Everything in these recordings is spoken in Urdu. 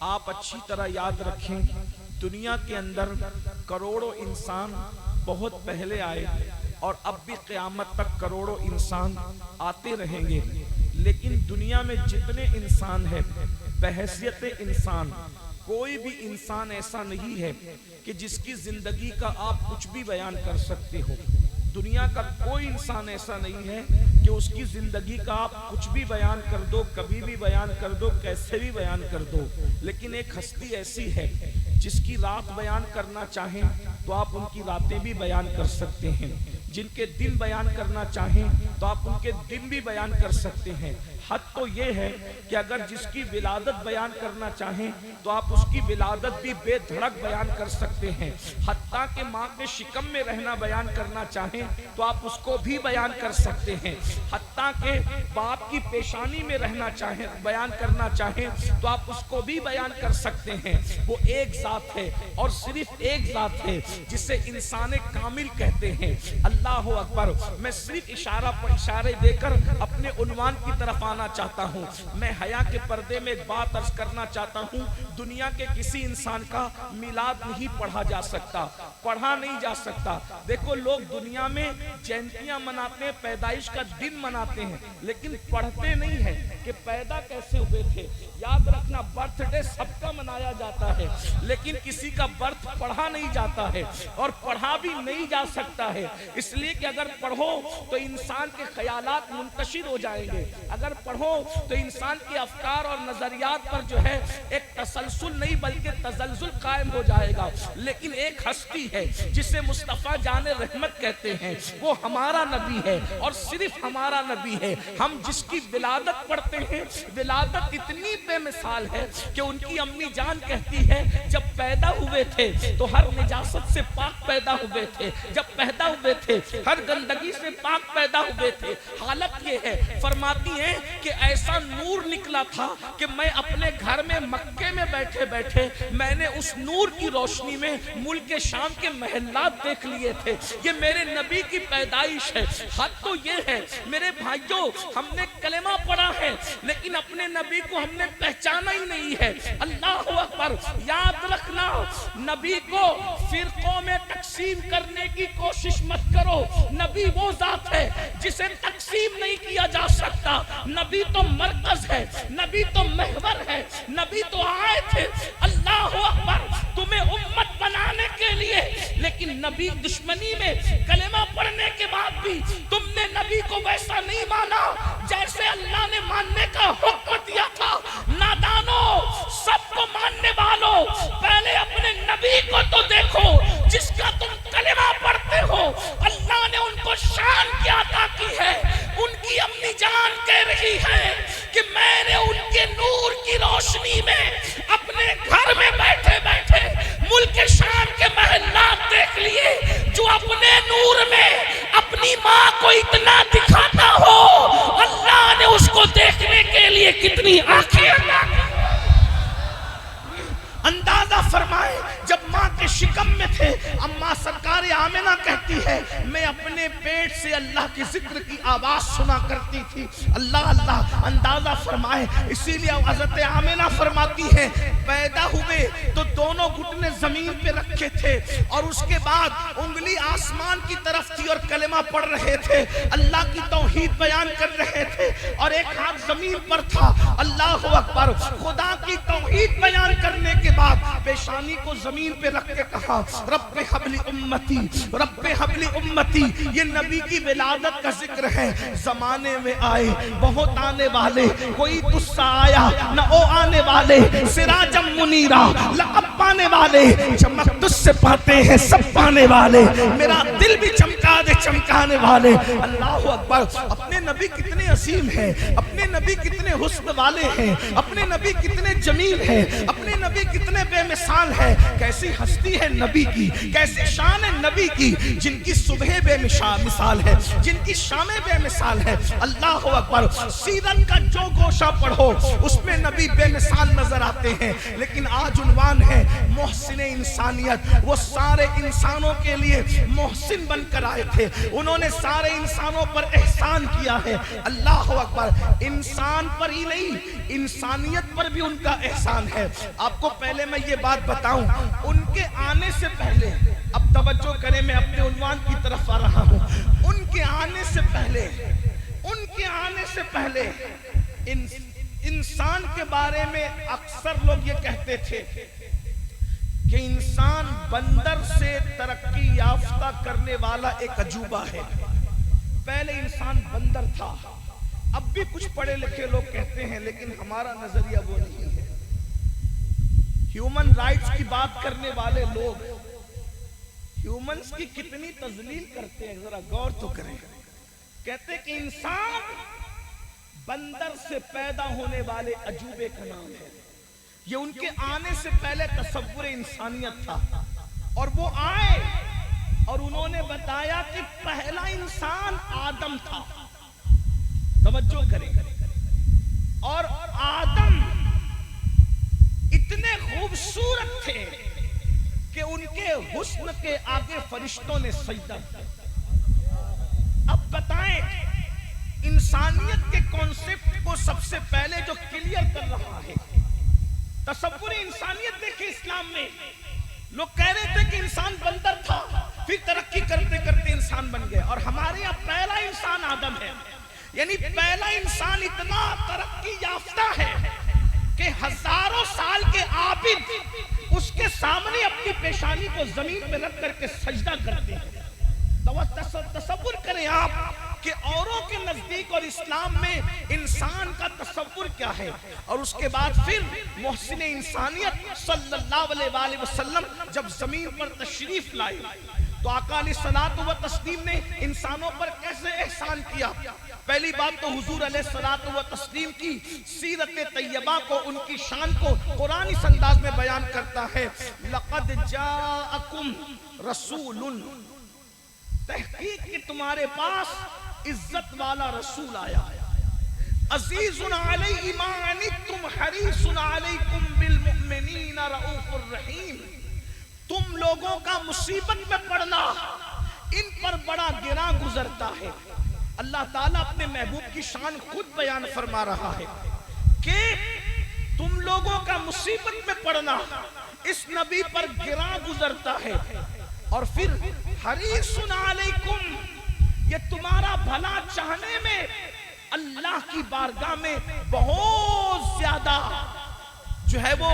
آپ اچھی طرح یاد رکھیں، دنیا کے اندر کروڑوں انسان بہت پہلے آئے اور اب بھی قیامت تک کروڑوں انسان آتے رہیں گے، لیکن دنیا میں جتنے انسان ہیں بحیثیت انسان کوئی بھی انسان ایسا نہیں ہے کہ جس کی زندگی کا آپ کچھ بھی بیان کر سکتے ہو۔ دنیا کا کوئی انسان ایسا نہیں ہے کہ اس کی زندگی کا آپ کچھ بھی بیان کر دو، کبھی بھی بیان کر دو، کیسے بھی بیان کر دو، لیکن ایک ہستی ایسی ہے جس کی رات بیان کرنا چاہیں تو آپ ان کی راتیں بھی بیان کر سکتے ہیں، جن کے دن بیان کرنا چاہیں تو آپ ان کے دن بھی بیان کر سکتے ہیں۔ حد تو یہ ہے کہ اگر جس کی ولادت بیان کرنا چاہیں تو آپ اس کی ولادت بھی بے دھڑک بیان کر سکتے ہیں، حتیٰ کہ ماں کے شکم میں رہنا بیان کرنا چاہیں تو آپ اس کو بھی بیان کر سکتے ہیں، حتیٰ کہ باپ کی پیشانی میں رہنا چاہیں بیان کرنا چاہیں تو آپ اس کو بھی بیان کر سکتے ہیں۔ وہ ایک ذات ہے اور صرف ایک ذات ہے جسے انسان کامل کہتے ہیں۔ اللہ اکبر۔ میں صرف اشارے دے کر اپنے عنوان کی طرف آنا چاہتا ہوں۔ میں حیا کے پردے میں ایک بات عرض کرنا چاہتا ہوں، دنیا کے کسی انسان کا میلاد نہیں پڑھا جا سکتا، پڑھا نہیں جا سکتا۔ دیکھو لوگ دنیا میں جینتیاں مناتے ہیں، پیدائش کا دن مناتے ہیں، لیکن پڑھتے نہیں ہیں کہ پیدا کیسے ہوئے تھے۔ یاد رکھنا برتھ ڈے سب کا منایا جاتا ہے، لیکن کسی کا برتھ پڑھا نہیں جاتا ہے اور پڑھا بھی نہیں جا سکتا ہے، اس لیے کہ اگر پڑھو تو انسان کے خیالات منتشر ہو جائیں گے، اگر پڑھو تو انسان کے افکار اور نظریات پر جو ہے ایک تسلسل نہیں بلکہ تزلزل قائم ہو جائے گا۔ لیکن ایک ہستی ہے جسے مصطفیٰ جان رحمت کہتے ہیں، وہ ہمارا نبی ہے اور صرف ہمارا نبی ہے۔ ہم جس کی ولادت پڑھتے ہیں، ولادت اتنی بے مثال ہے کہ ان کی امی جان کہتی ہے جب پیدا ہوئے تھے تو ہر نجاست سے پاک پیدا ہوئے تھے، جب پیدا ہوئے تھے ہر گندگی سے پاک پیدا ہوئے تھے۔ حالت یہ ہے، فرماتی ہیں کہ ایسا نور نکلا تھا کہ میں اپنے گھر میں مکے میں بیٹھے بیٹھے میں نے اس نور کی روشنی میں ملک شام کے محلات دیکھ لیے تھے۔ یہ میرے نبی کی پیدائش ہے۔ حد تو یہ ہے میرے بھائیوں، ہم نے کلمہ پڑھا ہے لیکن اپنے نبی کو ہم نے پہچانا ہی نہیں ہے۔ اللہ اکبر۔ یاد رکھنا، نبی کو فرقوں میں تقسیم کرنے کی کوشش مت کرو۔ نبی وہ ذات ہے جسے تقسیم نہیں کیا جا سکتا۔ نبی تو مرکز ہے، نبی تو محور ہے، نبی تو آئے تھے اللہ اکبر تمہیں امت بنانے کے لیے، لیکن نبی دشمنی میں کلمہ پڑھنے کے بعد بھی تم نے نبی کو ویسا نہیں مانا جیسے اللہ نے ماننے کا حکم دیا تھا۔ نادانو، سب کو ماننے والوں، پہلے اپنے نبی کو تو دیکھو جس کا تم کلمہ پڑھتے ہو۔ اللہ نے ان کو شان کیا عطا کی ہے، ان کی اپنی جان کہہ رہی ہے کہ میں نے ان کے نور کی روشنی میں اپنے گھر میں بیٹھے بیٹھے ملک شام کے محلات دیکھ لیے۔ جو اپنے نور میں اپنی ماں کو اتنا دکھاتا ہو، اللہ نے اس کو دیکھنے کے لیے کتنی آنکھیں عطا کی۔ اندازہ فرمائے جب ماں کے شکم میں تھے، اماں سرکار آمنہ کہتی ہے میں اپنے پیٹ سے اللہ کی ذکر کی آواز سنا کرتی تھی۔ اللہ اللہ، اندازہ فرمائے۔ اسی لیے حضرت آمنہ فرماتی ہے پیدا ہوئے تو دونوں گھٹنے زمین پہ رکھے تھے اور اس کے بعد انگلی آسمان کی طرف تھی اور کلمہ پڑھ رہے تھے، اللہ کی توحید بیان کر رہے تھے، اور ایک ہاتھ زمین پر تھا۔ اللہ اکبر۔ خدا کی توحید بیان کرنے کے بعد پیشانی کو زمین پہ رکھ کے کہا رب حبلی امتی، رب حبلی امتی۔ یہ نبی کی ولادت کا ذکر ہے۔ زمانے میں آئے بہت آنے والے، کوئی تسا آیا نہ او آنے والے، سراجم منیرہ لقب پانے والے، چمک تجھ سے پاتے ہیں سب پانے والے، میرا دل بھی چمکا دے چمکانے والے۔ اللہ اکبر۔ اپنے نبی کتنے عظیم ہیں، اپنے نبی کتنے حسن والے ہیں، اپنے نبی کتنے جمیل ہیں، اپنے نبی کتنے بے مثال ہے، کیسی ہستی ہے نبی کی، کیسی شان ہے نبی کی، جن کی صبح بے مثال ہے، جن کی شامیں بے مثال ہے۔ اللہ اکبر، سیرت کا جو گوشہ پڑھو اس میں نبی بے مثال نظر آتے ہیں۔ لیکن آج عنوان ہے محسن انسانیت، وہ سارے انسانوں کے لیے محسن بن کر آئے تھے، انہوں نے سارے انسانوں پر احسان کیا ہے۔ اللہ اکبر، انسان پر ہی نہیں انسانیت پر بھی ان کا احسان ہے۔ آپ کو پہلے میں یہ بات بتاؤں، ان کے آنے سے پہلے، اب توجہ کریں میں اپنے عنوان کی طرف آ رہا ہوں، ان کے آنے سے پہلے، ان کے آنے سے پہلے انسان کے بارے میں اکثر لوگ یہ کہتے تھے کہ انسان بندر سے ترقی یافتہ کرنے والا ایک عجوبہ ہے۔ پہلے انسان بندر تھا، اب بھی کچھ پڑھے لکھے لوگ کہتے ہیں، لیکن ہمارا نظریہ وہ نہیں ہے۔ ہیومن رائٹس کی بات کرنے والے لوگ ہیومنز کی کتنی تذلیل کرتے ہیں، ذرا غور تو کریں۔ کہتے کہ انسان بندر سے پیدا ہونے والے عجوبے کا نام ہے۔ یہ ان کے آنے سے پہلے تصور انسانیت تھا، اور وہ آئے اور انہوں نے بتایا کہ پہلا انسان آدم تھا۔ توجہ کریں، اور آدم اتنے خوبصورت تھے کہ ان کے حسن کے آگے فرشتوں نے سجدہ کیا۔ اب بتائیں، انسانیت کے کانسیپٹ کو سب سے پہلے جو کلیئر کر رہا ہے، تصور انسانیت دیکھیں اسلام میں، لوگ کہہ رہے تھے کہ انسان بندر تھا، پھر ترقی کرتے کرتے انسان بن گئے، اور ہمارے یہاں پہلا انسان آدم ہے۔ یعنی پہلا انسان اتنا ترقی یافتہ ہے کہ ہزاروں سال کے عابد اس کے سامنے اپنی پیشانی کو زمین پہ رکھ کر کے سجدہ کرتے ہیں۔ تصور کریں آپ کہ اوروں کے نزدیک اور اسلام میں انسان کا تصور کیا ہے، اور اس کے بعد پھر محسن انسانیت صلی اللہ علیہ وآلہ وسلم جب زمین پر تشریف لائے تو آقا علیہ الصلوۃ والتسلیم نے انسانوں پر کیسے احسان کیا۔ پہلی بات تو حضور علیہ الصلوۃ والتسلیم کی سیرت طیبہ کو، ان کی شان کو قرآن اس انداز میں بیان کرتا ہے، لقد جاءکم رسول، تحقیق کہ تمہارے پاس عزت والا رسول آیا، عزیز علیہ ما عنتم حریص علیکم بالمؤمنین رؤوف الرحیم۔ تم لوگوں کا مصیبت میں پڑنا ان پر بڑا گراں گزرتا ہے۔ اللہ تعالیٰ اپنے محبوب کی شان خود بیان فرما رہا ہے کہ تم لوگوں کا مصیبت میں پڑنا اس نبی پر گراں گزرتا ہے، اور پھر حریص علیکم، یہ تمہارا بھلا چاہنے میں اللہ کی بارگاہ میں بہت زیادہ جو ہے وہ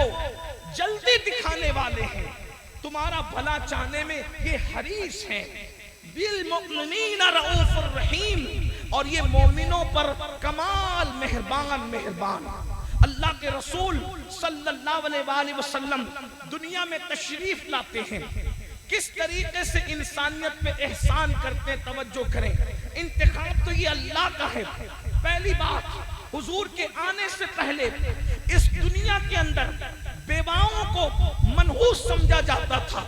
جلدی دکھانے والے ہیں، تمہارا بھلا چاہنے میں یہ حریص ہیں۔ بالمؤمنین رؤوف الرحیم، اور یہ مومنوں پر کمال مہربان۔ اللہ کے رسول صلی اللہ علیہ وآلہ وسلم دنیا میں تشریف لاتے ہیں، کس طریقے سے انسانیت پہ احسان کرتے، توجہ کریں۔ انتخاب تو یہ اللہ کا ہے۔ پہلی بات، حضور کے آنے سے پہلے اس دنیا کے اندر بیواؤں کو منحوس سمجھا جاتا تھا،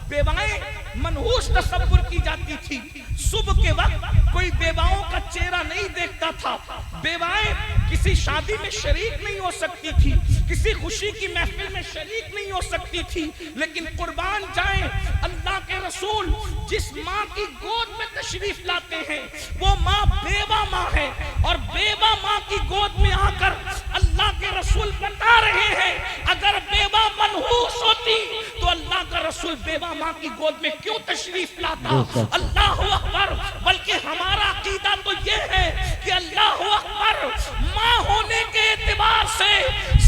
بیوائیں منحوس تصور کی جاتی تھی۔ صبح کے وقت کوئی بیواؤں کا چہرہ نہیں دیکھتا تھا، بیوائیں کسی شادی میں شریک نہیں ہو سکتی تھی، کسی خوشی کی محفل میں شریک نہیں ہو سکتی تھی۔ لیکن قربان جائیں، اللہ کے رسول جس ماں کی گود میں تشریف لاتے ہیں وہ ماں بیوہ ماں ہے، اور بیوہ ماں کی گود میں آ کر اللہ کے رسول بتا رہے ہیں اگر بیوہ منحوس ہوتی تو اللہ کا رسول بیوہ ماں کی گود میں کیوں تشریف لاتا؟ اللہ اکبر۔ بلکہ ہمارا عقیدہ تو یہ ہے کہ اللہ اکبر، ماں ہونے کے اعتبار سے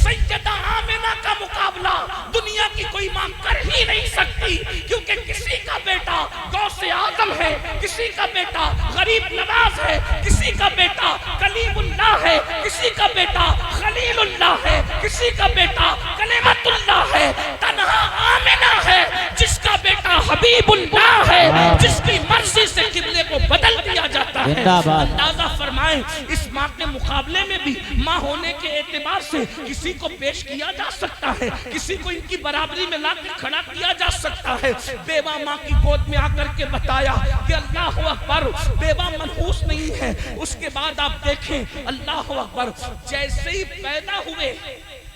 سیدہ آمنہ کا مقابلہ دنیا کی کوئی ماں کر ہی نہیں سکتی، کیونکہ کسی کا بیٹا غوث اعظم ہے، کسی کا بیٹا غریب نواز ہے، کسی کا بیٹا کلیم اللہ ہے، کسی کا بیٹا خلیل اللہ ہے، کسی کا بیٹا کلمت اللہ ہے، تنہا آمنہ ہے جس کا بیٹا حبیب اللہ ہے، جس کی مرضی سے قبلے کو بدل دیا جاتا ہے۔ اندازہ فرمائیں اس ماں کے مقابلے میں بھی ماں ہونے کے اعتبار سے کسی کو پیش کیا جا سکتا ہے، کسی کو ان کی برابری میں لا کے کھڑا کیا جا سکتا ہے۔ بیوہ ماں کی گود میں آ کر کے بتایا کہ اللہ اکبر، بیوہ منحوس نہیں ہے۔ اس کے بعد آپ دیکھیں اللہ اکبر، جیسے ہی پیدا ہوئے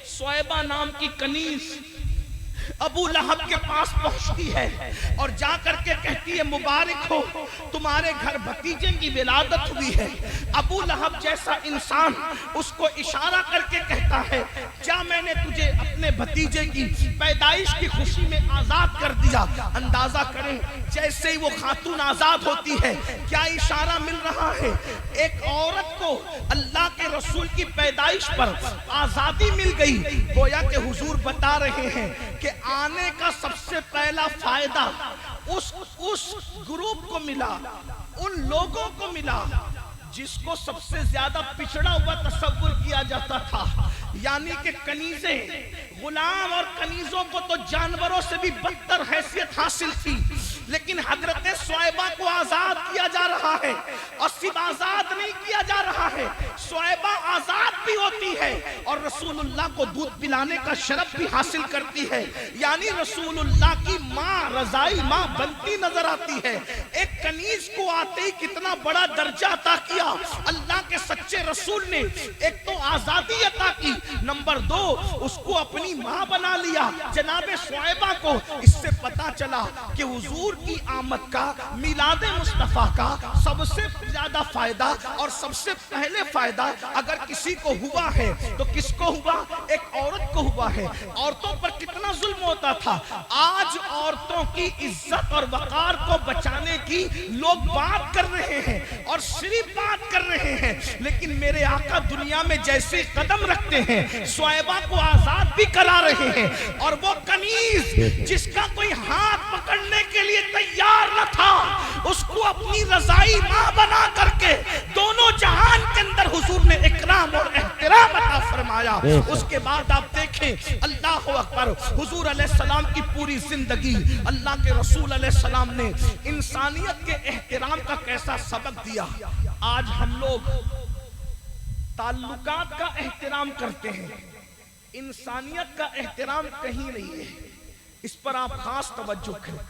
صعیبہ نام کی کنیز ابو لہب کے پاس پہنچتی ہے اور جا کر کے کہتی ہے مبارک ہو، تمہارے گھر بھتیجے کی ولادت ہوئی ہے۔ ابو لہب جیسا انسان اس کو اشارہ کر کے کہتا ہے کیا میں نے تجھے اپنے بھتیجے کی پیدائش کی خوشی میں آزاد کر دیا؟ اندازہ کریں جیسے ہی وہ خاتون آزاد ہوتی ہے کیا اشارہ مل رہا ہے؟ ایک عورت کو اللہ کے رسول کی پیدائش پر آزادی مل گئی۔ گویا کہ حضور بتا رہے ہیں کہ آنے کا سب سے پہلا فائدہ اس گروپ کو ملا، ان لوگوں کو ملا جس کو سب سے زیادہ پچھڑا ہوا تصور کیا جاتا تھا، یعنی کہ کنیزیں۔ غلام اور کنیزوں کو تو جانوروں سے بھی بدتر حیثیت حاصل تھی، لیکن حضرت صعیبہ کو آزاد کیا جا رہا ہے۔ اور صرف آزاد نہیں کیا جا رہا ہے، صعیبہ آزاد بھی ہوتی ہے اور رسول اللہ کو دودھ پلانے کا شرف بھی حاصل کرتی ہے، یعنی رسول اللہ کی ماں، رضائی ماں بنتی نظر آتی ہے۔ ایک کنیز کو آتے ہی کتنا بڑا درجہ عطا کیا اللہ کے سچے رسول نے۔ ایک تو آزادی عطا کی، نمبر دو اس کو اپنی ماں بنا لیا جناب صعیبہ کو۔ اس سے پتا چلا کہ حضور کی آمد کا، میلاد مصطفیٰ کا سب سے زیادہ فائدہ اور سب سے پہلے فائدہ اگر کسی کو ہوا ہے تو کس کو ہوا؟ ایک عورت کو ہوا ہے۔ عورتوں پر کتنا ظلم ہوتا تھا، آج عورتوں کی عزت اور وقار کو بچانے کی لوگ بات کر رہے ہیں اور صرف بات کر رہے ہیں، لیکن میرے آقا دنیا میں جیسے قدم رکھتے ہیں صعیبہ کو آزاد بھی کرا رہے ہیں۔ اور وہ کنیز جس کا کوئی ہاتھ پکڑنے کے لیے تیار نہ تھا، اس کو اپنی رضائی ماں بنا کر کے دونوں جہان کے اندر حضور نے اکرام اور احترام عطا فرمایا۔ اس کے بعد آپ دیکھیں اللہ اکبر، حضور علیہ السلام کی پوری زندگی اللہ کے رسول علیہ السلام نے انسانیت کے احترام کا کیسا سبق دیا۔ آج ہم لوگ تعلقات کا احترام کرتے ہیں، انسانیت کا احترام کہیں نہیں ہے۔ اس پر آپ خاص توجہ کریں،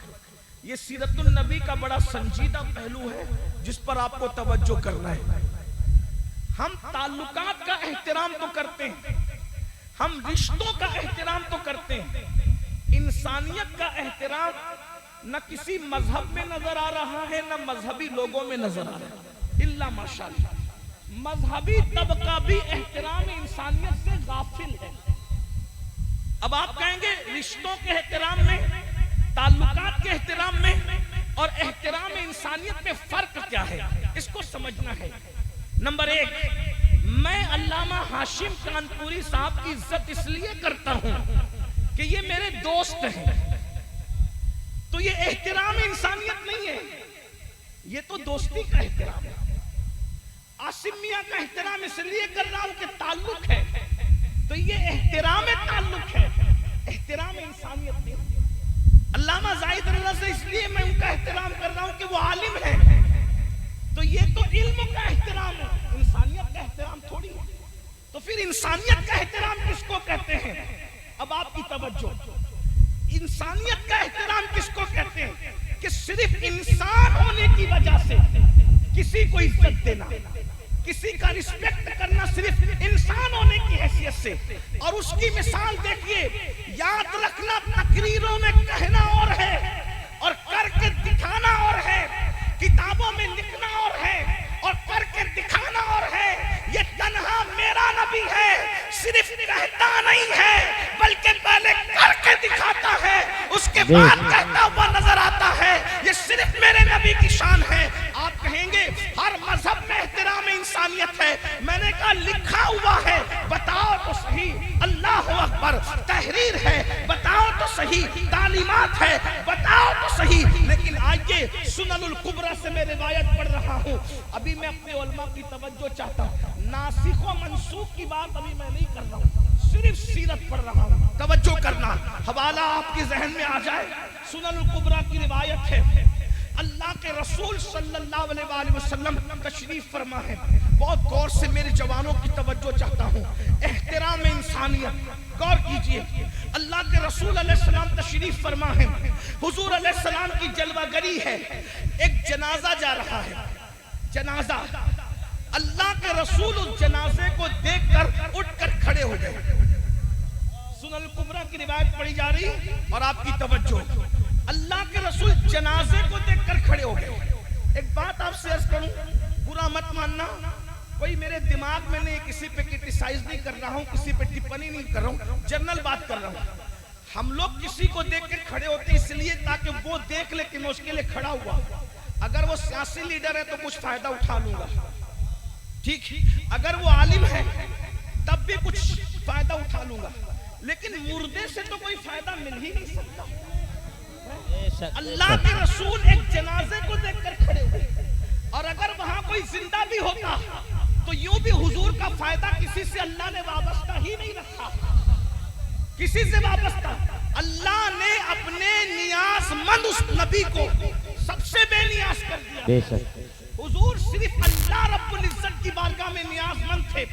یہ سیرت النبی کا بڑا سنجیدہ پہلو ہے جس پر آپ کو توجہ کرنا ہے۔ ہم تعلقات کا احترام تو کرتے ہیں، ہم رشتوں کا احترام تو کرتے ہیں، انسانیت کا احترام نہ کسی مذہب میں نظر آ رہا ہے نہ مذہبی لوگوں میں نظر آ رہا ہے، الا ماشاءاللہ۔ مذہبی طبقہ بھی احترام انسانیت سے غافل ہے۔ اب آپ کہیں گے رشتوں کے احترام میں، تعلقات کے احترام میں اور احترام انسانیت میں فرق کیا ہے؟ اس کو سمجھنا ہے۔ نمبر ایک، میں علامہ ہاشم کانپوری صاحب کی عزت اس لیے کرتا ہوں کہ یہ میرے دوست ہیں، تو یہ احترام انسانیت نہیں ہے، یہ تو دوستی کا احترام ہے۔ عاصم میاں کا احترام اس لیے کر رہا ہوں کہ تعلق ہے، تو یہ احترام تعلق ہے، احترام انسانیت نہیں۔ علامہ زاہد رضا سے اس لیے میں ان کا احترام کر رہا ہوں کہ وہ عالم ہے، تو یہ تو علم کا احترام ہے، انسانیت کا احترام تھوڑی ہے۔ تو پھر انسانیت کا احترام کس کو کہتے ہیں؟ اب آپ کی توجہ، انسانیت کا احترام کس کو کہتے ہیں؟ کہ صرف انسان ہونے کی وجہ سے کسی کو عزت دینا، کسی کا رسپیکٹ کرنا صرف انسان ہونے کی حیثیت سے۔ اور اس کی مثال دیکھیے، یاد رکھنا تقریروں میں کہنا اور ہے اور کر کے دکھانا اور ہے، کتابوں میں لکھنا اور ہے اور کر کے دکھانا اور ہے۔ یہ تنہا میرا نبی ہے، صرف کہتا نہیں ہے بلکہ پہلے کر کے دکھاتا ہے، اس کے بعد کہتا ہوا نظر آتا ہے۔ یہ صرف میرے نبی کی شان ہے۔ آپ کہیں گے ہر مذہب میں احترام انسانیت ہے، میں نے کہا لکھا ہوا ہے، بتاؤ تو صحیح، اللہ اکبر، تحریر ہے، بتاؤ تو صحیح، تعلیمات ہے، بتاؤ تو صحیح۔ لیکن آئیے سنن الکبریٰ سے میں روایت پڑھ رہا ہوں، ابھی میں اپنے علماء کی توجہ چاہتا ہوں، ناسخ و منسوخ کی بات ابھی میں نہیں کر رہا ہوں، صرف سیرت پڑھ رہا ہوں۔ توجہ کرنا، حوالہ آپ کے ذہن میں آ جائے، سنن الکبریٰ کی روایت ہے، اللہ کے رسول صلی اللہ علیہ وسلم تشریف فرما ہے. بہت غور سے میرے جوانوں کی توجہ چاہتا ہوں. احترام انسانیت، غور کیجئے. اللہ کے رسول علیہ السلام تشریف فرما ہے. حضور علیہ السلام کی جلوہ گری ہے. ایک جنازہ جا رہا ہے، جنازہ. اللہ کے رسول اس جنازے کو دیکھ کر اٹھ کر کھڑے ہو گئے. سنن الکبریٰ کی روایت پڑھی جا رہی اور آپ کی توجہ. اللہ کے رسول جنازے کو دیکھ کر کھڑے ہو گئے. ایک بات آپ سے عرض کروں، برا مت ماننا، کوئی میرے دماغ میں نہیں، کسی پہ کرٹیسائز نہیں کر رہا ہوں، کسی پہ ٹپنی نہیں کر رہا ہوں، جنرل بات کر رہا ہوں. ہم لوگ کسی کو دیکھ کر کھڑے ہوتے ہیں اس لیے تاکہ وہ دیکھ لے کہ میں اس کے لیے کھڑا ہوا. اگر وہ سیاسی لیڈر ہے تو کچھ فائدہ اٹھا لوں گا، ٹھیک. اگر وہ عالم ہے تب بھی کچھ فائدہ اٹھا لوں گا، لیکن مردے سے تو کوئی فائدہ مل ہی نہیں سکتا. اللہ کے رسول ایک جنازے کو دیکھ کر کھڑے ہوئے، اور اگر وہاں کوئی زندہ بھی ہوتا تو یوں بھی حضور کا فائدہ کسی سے اللہ نے وابستہ ہی نہیں رکھا، کسی سے وابستہ. اللہ نے اپنے نیاز مند اس نبی کو سب سے بے نیاز کر دیا. حضور صرف اللہ رب العزت کی بارگاہ میں نیاز مند تھے،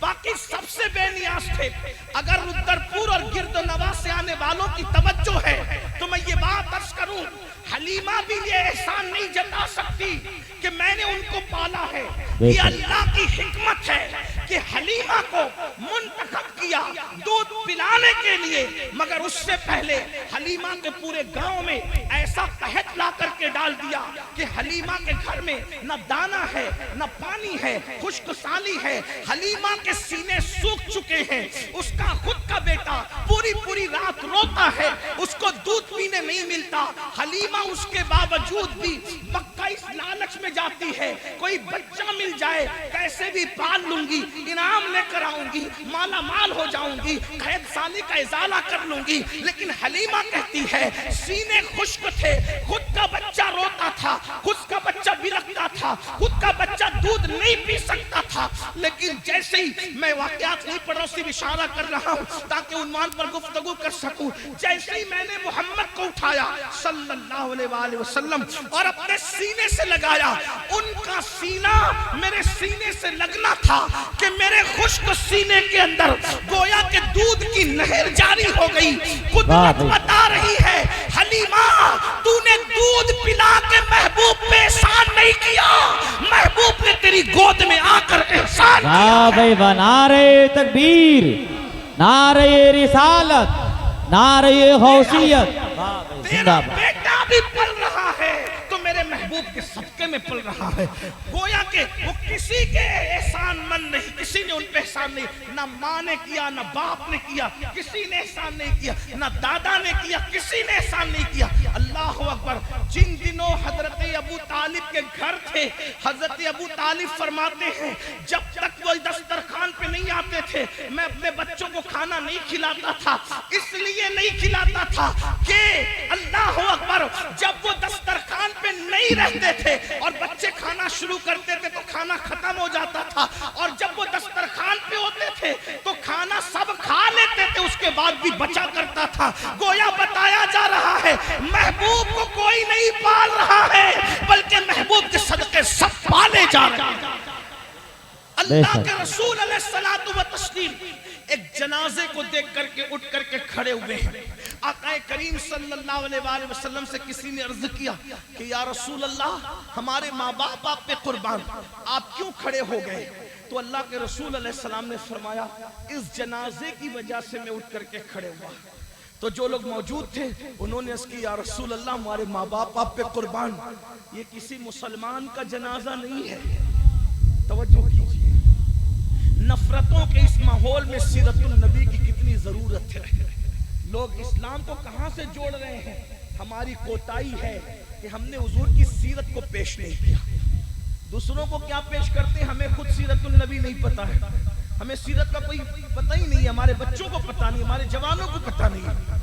باقی سب سے بے نیاز تھے. اگر رودرپور اور گرد و نواح سے آنے والوں کی توجہ ہے تو میں یہ بات عرض کروں، حلیمہ بھی یہ احسان نہیں جتا سکتی کہ میں نے ان کو پالا ہے. یہ اللہ کی حکمت ہے کہ حلیمہ کو منتخب کیا دودھ پلانے کے لیے، مگر اس سے پہلے حلیمہ کے پورے گاؤں میں ایسا قحط لا کر کے ڈال دیا کہ حلیمہ کے گھر میں نہ دانا ہے، نہ پانی ہے، خشک سالی ہے. حلیمہ کے سینے سوکھ چکے ہیں. اس کا خود کا بیٹا پوری رات روتا ہے، اس کو دودھ پینے نہیں ملتا. حلیمہ اس کے باوجود بھی مکہ اس لالچ میں جاتی ہے، کوئی بچہ مل جائے کیسے بھی پال لوں گی، انعام لے کر آؤں گی، مالا مال ہو جاؤں گی، قید سالی کا ازالہ کر لوں گی. لیکن حلیمہ کہتی ہے سینے خشک تھے، خود کا بچہ روتا تھا، خود کا بچہ بلکتا تھا، خود کا بچہ دودھ نہیں پی سکتا تھا. لیکن جیسے ہی میں واقعات نہیں پڑھ رہا ہوں، صرف اشارہ کر رہا ہوں تاکہ عنوان پر گفتگو کر سکوں. جیسے ہی میں نے محمد کو اٹھایا صلی اللہ علیہ وآلہ وسلم اور اپنے سینے سے لگایا، ان کا سینہ میرے سینے سے لگنا تھا کہ میرے خشک سینے کے اندر گویا کہ دودھ کی نہر جاری ہو گئی. قدرت بتا رہی ہے حلیمہ تو نے دودھ پلا کے محبوب پہ احسان نہیں کیا، محبوب نے تیری گود میں آ کر احسان کیا. نعرہ تکبیر، نعرہ رسالت، نعرہ غوثیت. تیرا بیٹا بھی پل رہا ہے تو میرے محبوب کے صدقے میں پل رہا ہے. گویا کہ وہ کسی کے احسان مند نہیں، کسی نے ان پہ احسان نہیں، نہ ماں نے کیا، نہ باپ نے کیا، کسی نے احسان نہیں کیا، نہ دادا نے کیا، کسی نے احسان نہیں کیا. اللہ اکبر. جن دنوں حضرت ابو طالب کے گھر تھے، حضرت ابو طالب فرماتے ہیں جب تک وہ دسترخوان پہ نہیں آتے تھے میں اپنے بچوں کو کھانا نہیں کھلاتا تھا. اس لیے نہیں کھلاتا تھا کہ اللہ اکبر جب وہ دسترخوان پہ نہیں رہتے تھے اور بچے کھانا شروع کرتے تھے تو کھانا ختم ہو جاتا تھا، اور جب وہ دسترخوان پہ ہوتے تھے تو کھانا سب کھا لیتے تھے، اس کے بعد بھی بچا کرتا تھا. گویا بتایا جا رہا ہے محبوب کو کوئی نہیں پال رہا ہے بلکہ محبوب کے صدقے سب پالے جا رہے ہیں. اللہ کے رسول علیہ الصلوۃ والتسلیم ایک جنازے کو دیکھ کر کے اٹھ کر کے کھڑے ہوئے ہیں. آقا کریم صلی اللہ علیہ وآلہ وسلم سے کسی نے عرض کیا کہ یا رسول اللہ ہمارے ماں باپ آپ پہ قربان، آپ کیوں کھڑے ہو گئے؟ تو اللہ کے رسول علیہ السلام نے فرمایا اس جنازے کی وجہ سے میں اٹھ کر کے کھڑے ہوا. تو جو لوگ موجود تھے انہوں نے عرض کی یا رسول اللہ ہمارے ماں باپ آپ پہ قربان، یہ کسی مسلمان کا جنازہ نہیں ہے. توجہ کیجیے، نفرتوں کے اس ماحول میں سیرت النبی کی کتنی ضرورت ہے. لوگ اسلام کو کہاں سے جوڑ رہے ہیں؟ ہماری کوتاہی ہے کہ ہم نے حضور کی سیرت کو پیش نہیں کیا. دوسروں کو کیا پیش کرتے ہیں؟ ہمیں خود سیرت النبی نہیں پتا ہے، ہمیں سیرت کا کوئی پتہ ہی نہیں ہے، ہمارے بچوں کو پتہ نہیں، ہمارے جوانوں کو پتہ نہیں.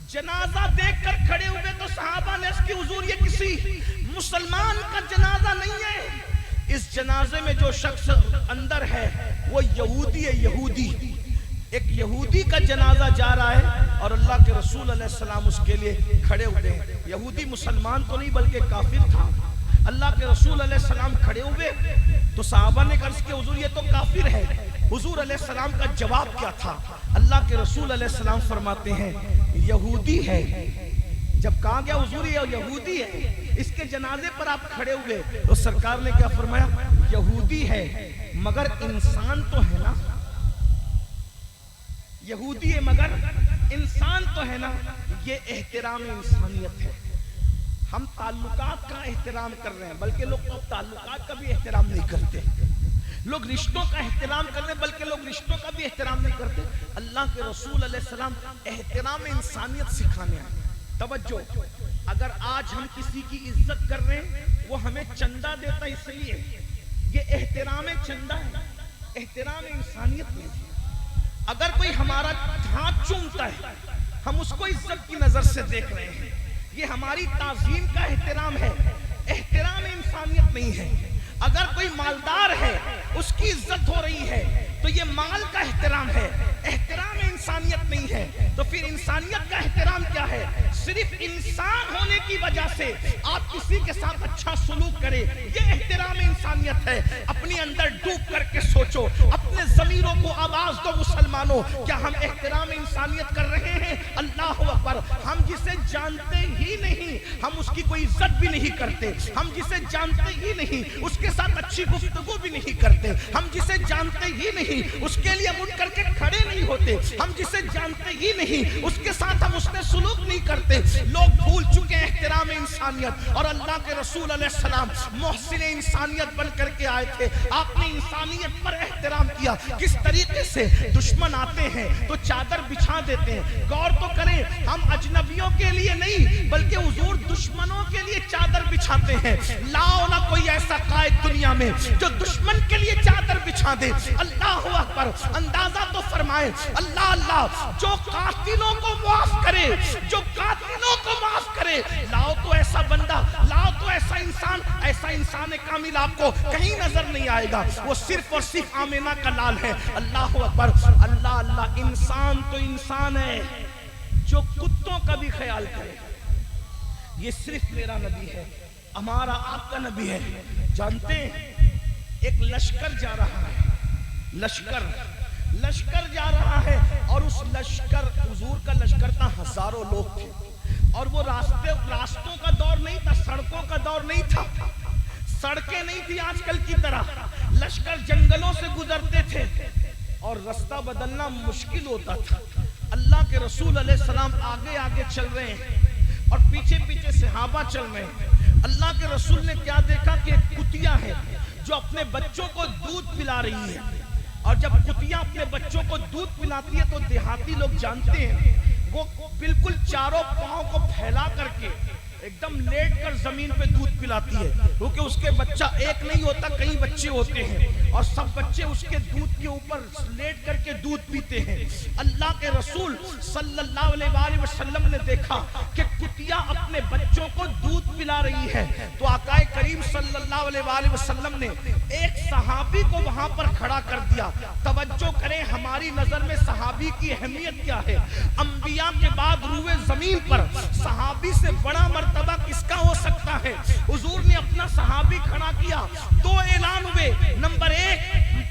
جنازہ دیکھ کر کھڑے ہوئے تو صحابہ نے اس کی حضور یہ کسی مسلمان کا جنازہ نہیں ہے، اس جنازے میں جو شخص اندر ہے وہ یہودی ہے. یہودی، ایک یہودی کا جنازہ جا رہا ہے اور اللہ کے رسول رسول علیہ السلام اس کے لیے کھڑے ہوئے ہیں. یہودی مسلمان تو نہیں بلکہ کافر تھا. اللہ کے رسول علیہ السلام کھڑے ہوئے تو صحابہ نے عرض کیا حضور یہ تو کافر ہے. حضور علیہ السلام کا جواب کیا تھا؟ اللہ کے رسول علیہ السلام فرماتے ہیں یہودی ہے. جب کہا گیا حضور یہ یہودی ہے، اس کے جنازے پر آپ کھڑے ہوئے، تو سرکار نے کیا فرمایا؟ یہودی ہے مگر انسان تو ہے نا. یہودی ہے مگر انسان تو ہے نا. یہ احترام انسانیت ہے. ہم تعلقات کا احترام کر رہے ہیں بلکہ لوگ اب تعلقات کا بھی احترام نہیں کرتے. لوگ رشتوں کا احترام کر رہے ہیں بلکہ لوگ رشتوں کا بھی احترام نہیں کرتے. اللہ کے رسول علیہ السلام احترام انسانیت سکھانے آئے. توجہ، اگر آج ہم کسی کی عزت کر رہے ہیں وہ ہمیں چندہ دیتا اس لیے، یہ احترام چندہ ہے، احترام انسانیت نہیں ہے. اگر کوئی ہمارا ہاتھ چومتا ہے ہم اس کو عزت کی نظر سے دیکھ رہے ہیں، یہ ہماری تعظیم کا احترام ہے، احترام انسانیت نہیں ہے. اگر کوئی مالدار ہے اس کی عزت ہو رہی ہے تو یہ مال کا احترام ہے، احترام انسانیت نہیں ہے. تو پھر انسانیت کا احترام کیا ہے؟ صرف انسان ہونے کی وجہ سے آپ کسی کے ساتھ اچھا سلوک کریں، یہ احترام انسانیت ہے. اپنی اندر ڈوب کر کے سوچو، اپنے ضمیروں کو آواز دو مسلمانوں، کیا ہم احترام انسانیت کر رہے ہیں؟ اللہ اکبر. ہم جسے جانتے ہی نہیں ہم اس کی کوئی عزت بھی نہیں کرتے. ہم جسے جانتے ہی نہیں اس کے ساتھ اچھی گفتگو بھی نہیں کرتے. ہم جسے جانتے ہی نہیں اس کے لیے اٹھ کر کے کھڑے نہیں ہوتے. ہم جسے جانتے ہی نہیں اس کے ساتھ ہم اس نے سلوک نہیں کرتے. لوگ بھول چکے ہیں احترام انسانیت. اور اللہ کے رسول علیہ السلام محسن انسانیت بن کر کے آئے تھے. آپ نے انسانیت پر احترام کیا. کس طریقے سے؟ دشمن آتے ہیں تو چادر بچھا دیتے ہیں. غور تو کریں، ہم اجنبیوں کے لیے نہیں بلکہ حضور دشمنوں کے لیے چادر بچھاتے ہیں. لاؤ نہ کوئی ایسا قائد دنیا میں جو دشمن کے لیے چادر بچھا دے. اللہ اکبر. اندازہ تو فرمائے اللہ اللہ، جو قاتلوں کو معاف کرے، جو قاتلوں کو معاف کرے. لاؤ تو ایسا بندہ، لاؤ تو ایسا انسان. ایسا انسان کامل آپ کو کہیں نظر نہیں آئے گا. وہ صرف اور صرف آمینہ کا لال ہے. اللہ اکبر. اللہ اللہ. انسان تو انسان ہے جو کتوں کا بھی خیال کرے. یہ صرف میرا نبی ہے، ہمارا آپ کا نبی ہے. جانتے ہیں ایک لشکر جا رہا ہے، لشکر جا رہا ہے، اور اس لشکر، حضور کا لشکر تھا، ہزاروں لوگ تھے. اور وہ راستوں کا دور نہیں تھا، سڑکوں کا دور نہیں تھا، سڑکیں نہیں تھی آج کل کی طرح. لشکر جنگلوں سے گزرتے تھے اور رستہ بدلنا مشکل ہوتا تھا. اللہ کے رسول علیہ السلام آگے آگے چل رہے ہیں اور پیچھے پیچھے صحابہ چل رہے ہیں. اللہ کے رسول نے کیا دیکھا کہ ایک کتیا ہے جو اپنے بچوں کو دودھ پلا رہی ہے. اور جب کتیا اپنے بچوں کو دودھ پلاتی ہے تو دیہاتی لوگ جانتے ہیں وہ بالکل چاروں پاؤں کو پھیلا کر کے ایک دم لیٹ کر زمین پہ دودھ پلاتی ہے، کیونکہ اس کے بچہ ایک نہیں ہوتا، کئی بچے ہوتے ہیں اور سب بچے اس کے دودھ کے اوپر لیٹ کر کے دودھ پیتے ہیں. اللہ کے رسول صلی اللہ علیہ وآلہ وسلم نے دیکھا کہ کتیا اپنے بچوں کو دودھ پلا رہی ہے تو آقا کریم صلی اللہ علیہ وآلہ وسلم نے ایک صحابی کو وہاں پر کھڑا کر دیا. توجہ کریں، ہماری نظر میں صحابی کی اہمیت کیا ہے. انبیاء کے بعد روئے زمین پر صحابی سے بڑا مرتبہ کس کا ہو سکتا ہے؟ حضور نے اپنا صحابی کھڑا کیا. دو اعلان ہوئے. نمبر ایک،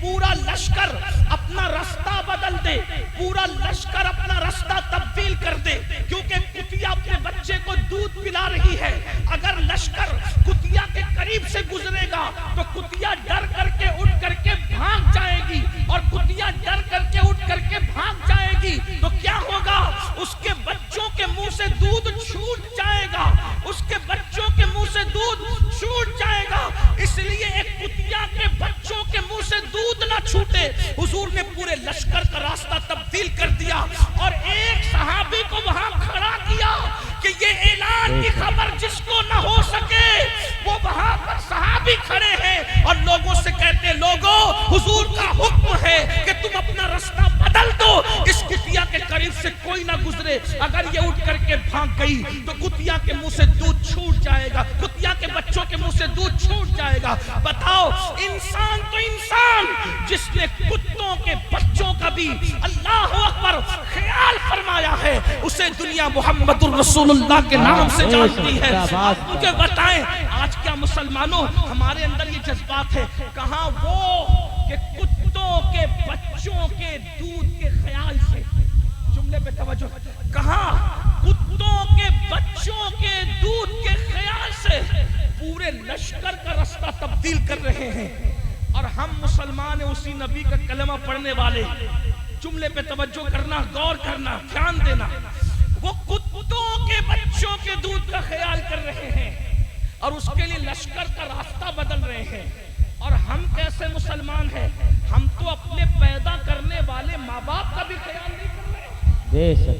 پورا لشکر اپنا رستہ بدل دے، پورا لشکر اپنا رستہ تبدیل کر دے، کیونکہ کتیا اپنے بچے کو دودھ پلا رہی ہے. اگر لشکر کتیا کے قریب سے گزرے گا تو کتیا ڈر کر کے اٹھ کر کے بھاگ جائے گی، اور کتیا ڈر کر کے اٹھ کر کے بھاگ جائے گی تو کیا ہوگا؟ اس کے بچوں کے منہ سے دودھ چھوٹ جائے گا، اس کے بچوں کے منہ سے دودھ چھوٹ جائے گا. اس لیے ایک کتیا کے بچوں کے منہ سے دودھ نہ چھوٹے. حضور نے پورے لشکر کا راستہ تبدیل کر دیا اور ایک صحابی کو وہاں کھڑا کیا کہ یہ اعلان کی خبر جس کو نہ ہو سکے وہ وہاں پر صحابی کھڑے ہیں اور لوگوں سے کہتے ہیں لوگوں حضور کا حکم ہے کہ تم اپنا رستہ بدل دو، اس کتیا کے قریب سے کوئی نہ گزرے. اگر یہ اٹھ کر کے بھاگ گئی تو کتیا کے منہ سے دودھ چھوٹ جائے گا، کتیا کے بچوں کے منہ سے دودھ چھوٹ جائے گا. بتاؤ، انسان تو انسان جس نے کتوں کے بچوں کا بھی اللہ اکبر خیال فرمایا ہے. اسے دنیا محمد الرسول اللہ کے نام سے جانتی ہے. آپ مجھے بتائیں آج کیا مسلمانوں ہمارے اندر یہ جذبات ہے؟ کہاں وہ کہ کتوں کے بچوں کے دودھ کے خیال سے، جملے پہ توجہ، کہاں کتوں کے بچوں کے دودھ کے خیال سے پورے لشکر کا رستہ تبدیل کر رہے ہیں، اور ہم مسلمان اسی نبی کا کلمہ پڑھنے والے. جملے پہ توجہ کرنا، غور کرنا، دھیان دینا. وہ کتوں کے بچوں کے دودھ کا خیال کر رہے ہیں اور اس کے لیے لشکر کا راستہ بدل رہے ہیں. اور ہم کیسے مسلمان ہیں؟ ہم تو اپنے پیدا کرنے والے ماں باپ کا بھی خیال نہیں کر رہے.